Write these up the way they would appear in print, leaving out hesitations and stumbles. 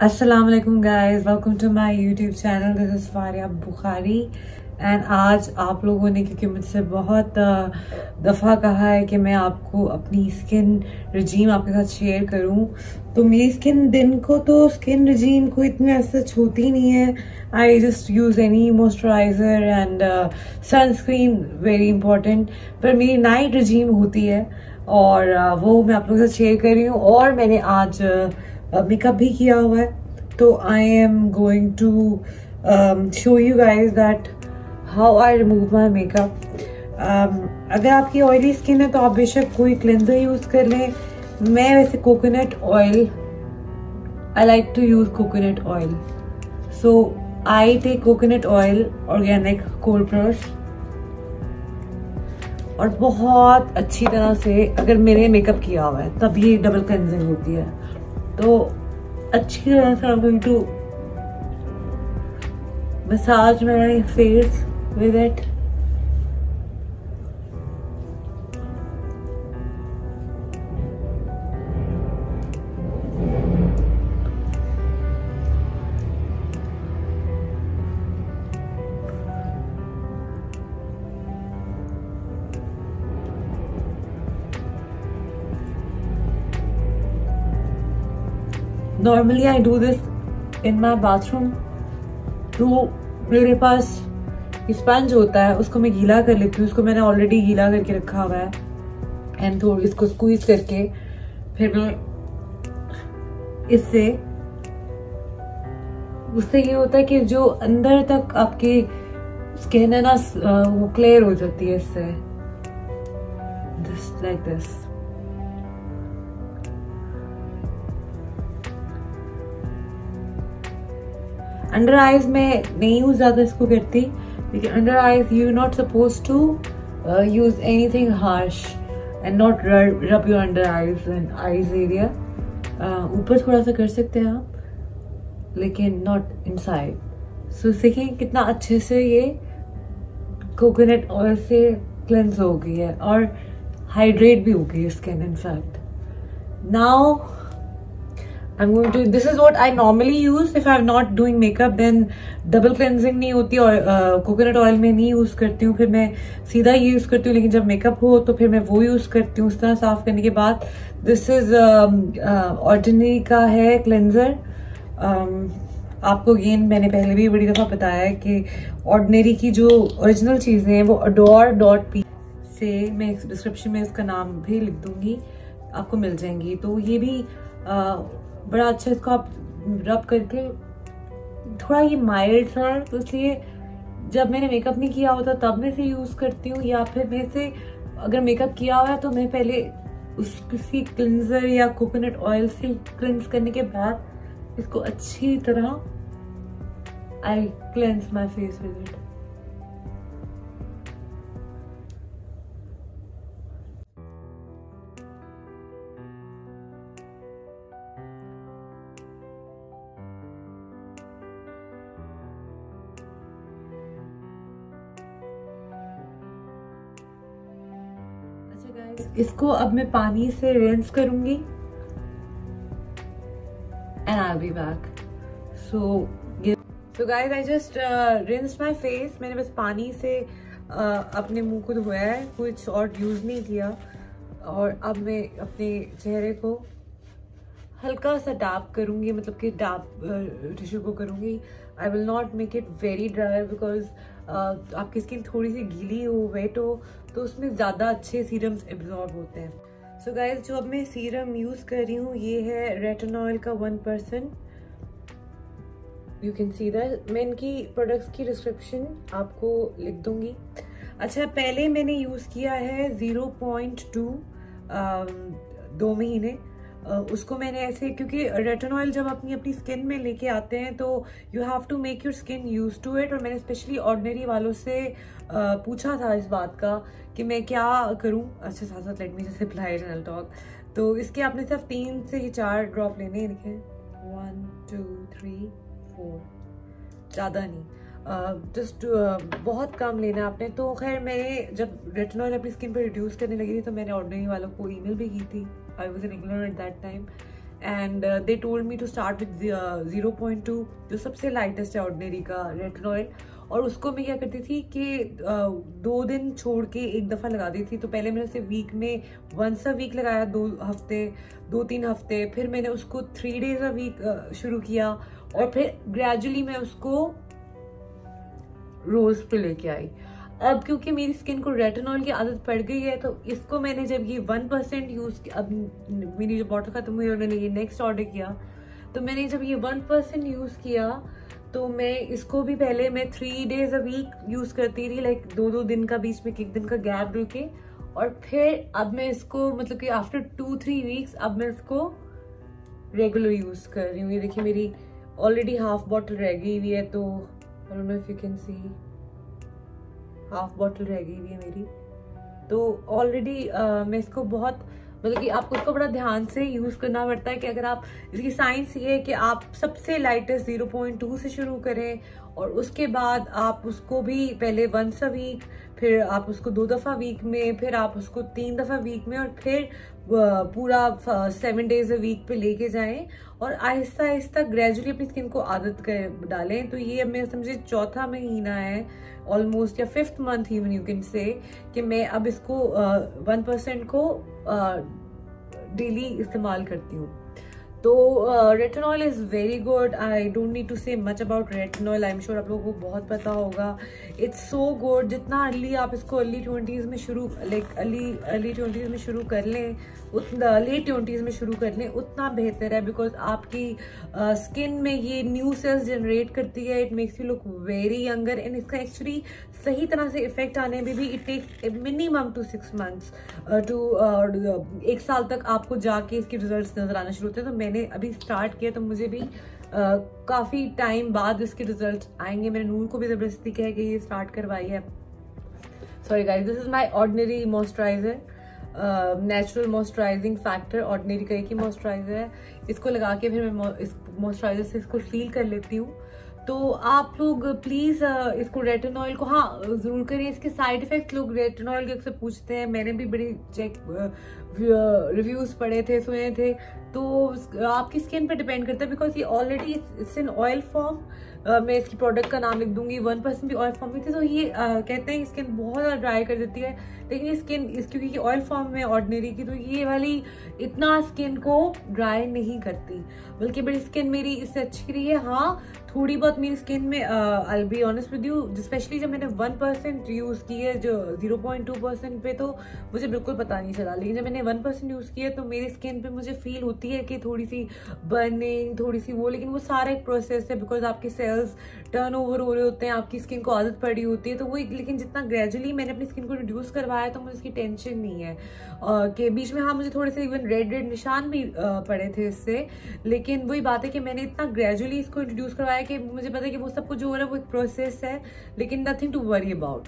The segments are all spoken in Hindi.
अस्सलाम वालेकुम guys, welcome to my YouTube channel. This is Faria Bukhari and आज आप लोगों ने क्योंकि मुझसे बहुत दफ़ा कहा है कि मैं आपको अपनी स्किन रजीम आपके साथ शेयर करूं, तो मेरी स्किन दिन को तो स्किन रजीम को इतनी ऐसा होती नहीं है। I just use any moisturiser and sunscreen, very important. पर मेरी नाइट रजीम होती है और वो मैं आप लोगों के साथ शेयर कर रही हूँ। और मैंने आज मेकअप भी किया हुआ है, तो I am going to show you guys that how I remove my makeup. अगर आपकी ऑयली स्किन है तो आप बेशक कोई क्लेंजर यूज कर लें। मैं वैसे coconut oil, I like to use coconut oil, so I take coconut oil organic cold press और बहुत अच्छी तरह से, अगर मैंने मेकअप किया हुआ है तब ये डबल क्लेंजिंग होती है, तो अच्छी तरह से I'm going to massage my face with it. Normally I do this in my bathroom, तो मेरे पास स्पंज होता है, उसको मैं गीला कर लेती हूँ। उसको मैंने ऑलरेडी गीला करके रखा हुआ है एंड थोड़ा इसको स्क्वीज करके फिर मैं इससे, उससे ये होता है कि जो अंदर तक आपकी स्किन है ना वो क्लियर हो जाती है इससे, just like this. Under eyes में नहीं यूज ज्यादा इसको करती, लेकिन under eyes you not suppose to use anything harsh and not rub your under eyes and eyes area. ऊपर थोड़ा सा कर सकते हैं आप, लेकिन नॉट इनसाइड। सो देखिए कितना अच्छे से ये कोकोनट ऑयल से क्लेंस हो गई है और हाइड्रेट भी हो गई है skin. In fact now I'm going to, this is what I normally use if I'm not doing makeup, then double cleansing नहीं होती और कोकोनट ऑयल में नहीं यूज करती हूँ, फिर मैं सीधा ये यूज करती हूँ। लेकिन जब मेकअप हो तो फिर मैं वो यूज करती हूँ उस तरह साफ करने के बाद। दिस इज ऑर्डिनरी का है क्लेंजर। आपको अगेन मैंने पहले भी बड़ी दफा बताया है कि ऑर्डिनरी की जो ओरिजिनल चीजें हैं वो adore.p से, मैं डिस्क्रिप्शन में उसका नाम भी लिख दूंगी, आपको मिल जाएंगी। तो ये भी बड़ा अच्छा, इसको आप रब करके, थोड़ा ये माइल्ड सा है तो इसलिए जब मैंने मेकअप नहीं किया होता तब मैं इसे यूज करती हूँ, या फिर मैं इसे अगर मेकअप किया हुआ है तो मैं पहले उस किसी क्लिंजर या कोकोनट ऑयल से क्लिंज करने के बाद इसको अच्छी तरह I cleanse my face with it. इसको अब मैं पानी से रिंस करूंगी and I will be back. So guys, I just rinsed my face. मैंने बस पानी से अपने मुंह को धोया है, कुछ और यूज नहीं किया। और अब मैं अपने चेहरे को हल्का सा डैप करूंगी, मतलब कि डैप टिश्यू को करूंगी। I will not make it very dry because आपकी स्किन थोड़ी सी गीली हो, वेट हो, तो उसमें ज़्यादा अच्छे सीरम्स एब्जॉर्ब होते हैं। सो गाइज, जो अब मैं सीरम यूज़ कर रही हूँ ये है रेटिनॉल का 1%। You can see that. मैं इनकी प्रोडक्ट्स की डिस्क्रिप्शन आपको लिख दूंगी। अच्छा, पहले मैंने यूज़ किया है 0.2 2 महीने। उसको मैंने ऐसे, क्योंकि रेटिनॉल जब अपनी स्किन में लेके आते हैं तो you have to make your skin use to it. और मैंने स्पेशली ऑर्डिनरी वालों से पूछा था इस बात का कि मैं क्या करूं। अच्छा, साथ साथ let me just apply real talk. तो इसके आपने सिर्फ 3 से 4 ड्रॉप लेने हैं। देखें, 1 2 3 4, ज़्यादा नहीं, जस्ट बहुत कम लेना आपने। तो खैर, मैं जब रेटिनॉल अपनी स्किन पर रिड्यूस करने लगी थी तो मैंने ऑर्डिनरी वालों को ईमेल भी की थी। I was an ignore at that time and they told me to start with 0.2 जो सबसे लाइटेस्ट है ऑर्डिनरी का रेटिनॉल। और उसको मैं क्या करती थी कि 2 दिन छोड़ के एक दफ़ा लगाती थी। तो पहले मैंने उसे वीक में वंस अ वीक लगाया, 2-3 हफ्ते। फिर मैंने उसको 3 days अ वीक शुरू किया और फिर ग्रेजुअली मैं उसको रोज पे लेके आई। अब क्योंकि मेरी स्किन को रेटिनॉल की आदत पड़ गई है, तो इसको मैंने जब ये 1% यूज किया, अब मेरी जो बॉटल खत्म हुई और मैंने ये नेक्स्ट ऑर्डर किया, तो मैंने जब ये 1% यूज किया तो मैं इसको भी पहले मैं 3 days अ वीक यूज करती थी, लाइक 2-2 दिन का बीच में 1 दिन का गैप रुके। और फिर अब मैं इसको मतलब कि आफ्टर 2-3 वीक्स अब मैं इसको रेगुलर यूज कर रही हूँ। ये देखिए मेरी ऑलरेडी हाफ बॉटल रह गई हुई है, तो I don't know if you can see, half bottle रह गई हुई है मेरी। तो ऑलरेडी मैं इसको बहुत मतलब कि आपको इसको बड़ा ध्यान से यूज करना पड़ता है कि अगर आप, इसकी साइंस ये है कि आप सबसे लाइटेस्ट 0.2 से शुरू करें और उसके बाद आप उसको भी पहले वंस अ वीक, फिर आप उसको 2 दफा वीक में, फिर आप उसको 3 दफा वीक में, और फिर पूरा 7 days अ वीक पे लेके जाएं और आहिस्ता आहिस्ता ग्रेजुअली अपनी स्किन को आदत कर डालें। तो ये अब मैं समझे 4था महीना है ऑलमोस्ट, या 5th month even you can say, कि मैं अब इसको 1% को डेली इस्तेमाल करती हूँ। तो retinol is very good. I don't need to say much about retinol, I am sure आप लोगों को बहुत पता होगा। It's so good. जितना अर्ली आप इसको अर्ली 20s में शुरू, लाइक अर्ली 20s में शुरू कर लें, उतना लेट 20s में शुरू कर लें उतना बेहतर है, बिकॉज आपकी स्किन में ये न्यू सेल्स जनरेट करती है। It makes you look very younger, and इसका एक्चुअली सही तरह से इफेक्ट आने में भी it takes minimum two 6 months to 1 साल तक आपको जाके इसके रिजल्ट्स नजर आना शुरू होते हैं। तो मैंने अभी स्टार्ट किया, तो मुझे भी काफी टाइम बाद इसके रिजल्ट आएंगे। मैंने नूर को भी जबरदस्ती कह के ये स्टार्ट करवाई है। Sorry guys, this is my ordinary moisturiser, natural moisturising factor. Ordinary का एक ही मॉइस्चराइजर है, इसको लगा के फिर मैं इस मॉइस्चराइजर से इसको फील कर लेती हूँ। तो आप लोग प्लीज इसको रेटिनॉल को हाँ जरूर करिए। इसके साइड इफेक्ट्स लोग रेटिनॉल के अक्सर पूछते हैं, मैंने भी बड़ी रिव्यूज पढ़े थे, सुने थे। तो आपकी स्किन पे डिपेंड करता है, बिकॉज ये already it's in oil form. मैं इसकी प्रोडक्ट का नाम लिख दूंगी, 1% भी ऑयल फॉर्म में थी। तो ये कहते हैं स्किन बहुत ज़्यादा ड्राई कर देती है, लेकिन ये स्किन क्योंकि ऑयल फॉर्म में ऑर्डिनरी की, तो ये वाली इतना स्किन को ड्राई नहीं करती, बल्कि बड़ी स्किन मेरी इससे अच्छी रही है। हाँ, थोड़ी बहुत मेरी स्किन में I be honest with you, specially जब मैंने 1% यूज़ की है, जो 0.2% पे, तो मुझे बिल्कुल पता नहीं चला। लेकिन जब मैंने 1% यूज़ किया तो मेरी स्किन पे मुझे फील होती है कि थोड़ी सी बर्निंग, थोड़ी सी वो, लेकिन वो सारा एक प्रोसेस है, बिकॉज आपके सेल्स टर्नओवर हो रहे होते हैं, आपकी स्किन को आदत पड़ी होती है। तो वो लेकिन जितना ग्रेजुअली मैंने अपनी स्किन को रिड्यूस करवाया, तो मुझे इसकी टेंशन नहीं है। कि बीच में हाँ मुझे थोड़े से इवन रेड निशान भी पड़े थे इससे, लेकिन वही बात है कि मैंने इतना ग्रेजुअली इसको इंट्रोड्यूस करवाया कि मुझे पता है कि वो सब कुछ जो हो रहा है वो एक प्रोसेस है, लेकिन नथिंग टू वरी अबाउट।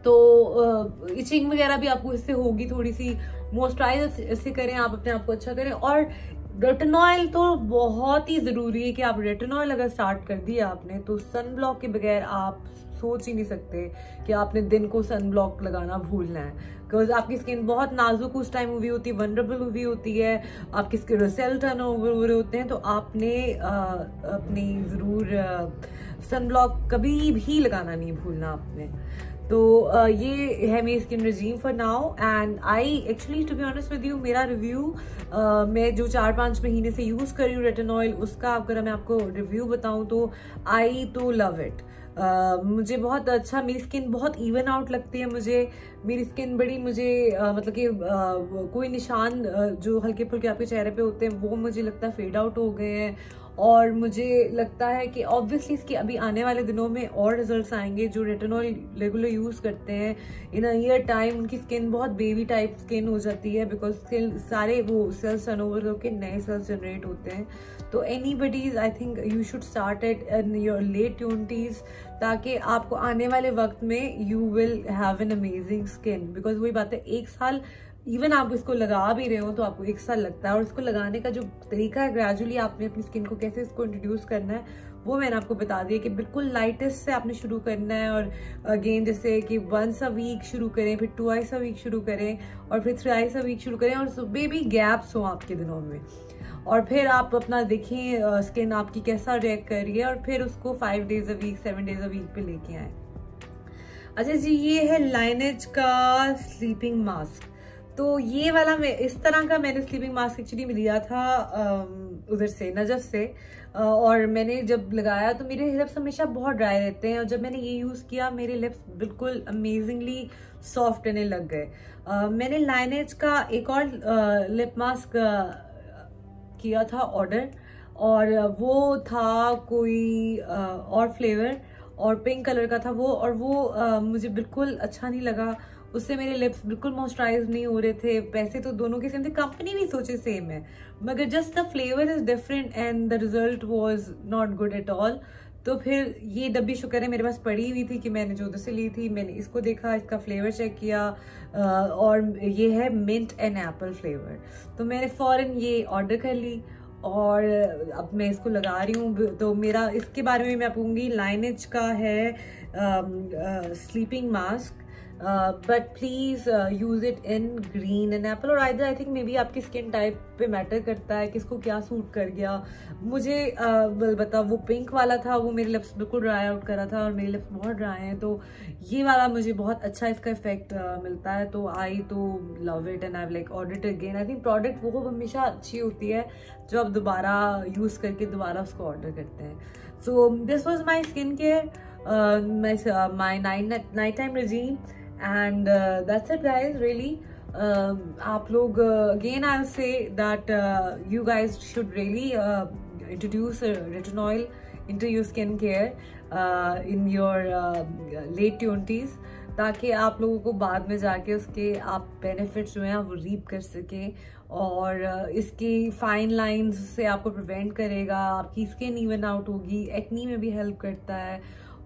तो इचिंग वगैरह भी आपको इससे होगी थोड़ी सी, मॉइस्चराइजर इससे करें, आप अपने आप को अच्छा करें। और रेटिनॉल तो बहुत ही जरूरी है कि आप रेटिनॉल अगर स्टार्ट कर दिया आपने, तो सन ब्लॉक के बगैर आप सोच ही नहीं सकते कि आपने दिन को सन ब्लॉक लगाना भूलना है, बिकॉज आपकी स्किन बहुत नाजुक उस टाइम हुई होती है, वनरेबल हुई होती है, आपकी स्किन सेल टर्नओवर हो रहे होते हैं। तो आपने अपनी जरूर सन ब्लॉक कभी भी लगाना नहीं भूलना आपने। तो ये है मेरी skin regime for now, and I actually to be honest with you, मेरा रिव्यू मैं जो 4-5 महीने से यूज कर रही हूँ रेटिनॉल, उसका अगर मैं आपको रिव्यू बताऊं तो आई तो लव इट। मुझे बहुत अच्छा, मेरी स्किन बहुत इवन आउट लगती है मुझे। मेरी स्किन बड़ी मुझे मतलब कि कोई निशान जो हल्के फुल्के आपके चेहरे पे होते हैं वो मुझे लगता है फेड आउट हो गए हैं। और मुझे लगता है कि ऑब्वियसली इसके अभी आने वाले दिनों में और रिजल्ट्स आएंगे। जो रेटिनॉल रेगुलर यूज करते हैं, इन अ ईयर टाइम उनकी स्किन बहुत बेबी टाइप स्किन हो जाती है, बिकॉज स्किन सारे वो सेल्स टर्नओवर होकर नए सेल्स जनरेट होते हैं। तो anybody's I think you should start it in your late 20s, ताकि आपको आने वाले वक्त में you will have an amazing skin. Because वही बात है, 1 साल इवन आप इसको लगा भी रहे हो तो आपको 1 साल लगता है। और इसको लगाने का जो तरीका है, ग्रेजुअली आपने अपनी स्किन को कैसे इसको इंट्रोड्यूस करना है, वो मैंने आपको बता दिया कि बिल्कुल लाइटेस्ट से आपने शुरू करना है। और अगेन जैसे कि वंस अ वीक शुरू करें, फिर 2 अ वीक शुरू करें, और फिर 3 अ वीक शुरू करें, और बेबी गैप्स हो आपके दिनों में। और फिर आप अपना देखें स्किन आपकी कैसा रिएक्ट कर रही है, और फिर उसको 5 days a week 7 days a week पे लेके आए। अच्छा जी, ये है लाइनेज का स्लीपिंग मास्क। तो ये वाला मैं इस तरह का मैंने स्लीपिंग मास्क एक्चुअली लिया था उधर से, नजफ से, और मैंने जब लगाया तो मेरे लिप्स हमेशा बहुत ड्राई रहते हैं, और जब मैंने ये यूज़ किया मेरे लिप्स बिल्कुल अमेजिंगली सॉफ्ट रहने लग गए। मैंने लाइनेज का एक और लिप मास्क किया था ऑर्डर, और वो था कोई और फ्लेवर और पिंक कलर का था वो, और वो मुझे बिल्कुल अच्छा नहीं लगा। उससे मेरे लिप्स बिल्कुल मॉइस्चराइज नहीं हो रहे थे। पैसे तो दोनों के सेम थे, कंपनी भी सोचे सेम है, मगर just the flavour is different and the result was not good at all. तो फिर ये डब्बी शुक्र है मेरे पास पड़ी हुई थी कि मैंने जो उधर से ली थी, मैंने इसको देखा, इसका फ्लेवर चेक किया, और ये है मिंट एंड एप्पल फ्लेवर। तो मैंने फौरन ये ऑर्डर कर ली और अब मैं इसको लगा रही हूँ। तो मेरा इसके बारे में मैं कहूँगी, लाइनेज का है sleeping mask, but please use it in green and apple, और either I think may be आपकी स्किन टाइप पे मैटर करता है किसको क्या सूट कर गया। मुझे बता, वो पिंक वाला था, वो मेरे लिप्स बिल्कुल ड्राई आउट करा था, और मेरे लिप्स बहुत ड्राई हैं, तो ये वाला मुझे बहुत अच्छा इसका इफेक्ट मिलता है। तो आई तो love it and I like order it again. I think product वो हमेशा अच्छी होती है जो आप दोबारा यूज करके दोबारा उसको ऑर्डर करते हैं। So this was my skin care, my night time regime, and that's it guys, really. आप लोग again I'll say that you guys should really introduce retinol into your skin care in your late 20s, ताकि आप लोगों को बाद में जाके उसके आप बेनिफिट्स जो हैं वो रीप कर सकें, और इसकी फाइन लाइंस से आपको प्रिवेंट करेगा, आपकी स्किन इवन आउट होगी, एक्नी में भी हेल्प करता है,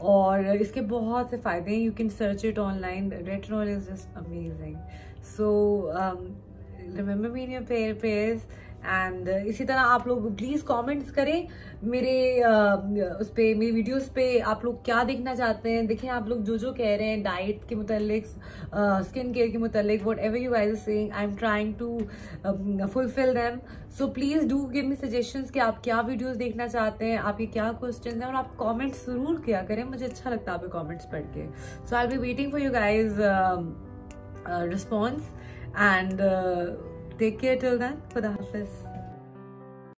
और इसके बहुत से फायदे हैं। You can search it online, retinol is just amazing. So remember me in your prayers, and इसी तरह आप लोग प्लीज कमेंट्स करें मेरे उस पे, मेरी वीडियोस पे आप लोग क्या देखना चाहते हैं। देखें आप लोग जो कह रहे हैं डाइट के मुतालिक, स्किन केयर के मुतालिक, whatever you guys are saying, I am trying to fulfil them. So please do give me suggestions कि आप क्या वीडियोस देखना चाहते हैं, आपके क्या क्वेश्चन हैं, और आप कॉमेंट्स जरूर किया करें, मुझे अच्छा लगता है आपके कॉमेंट्स पढ़ के। So I will be waiting for you guys response, and take care till then. Khuda Hafiz.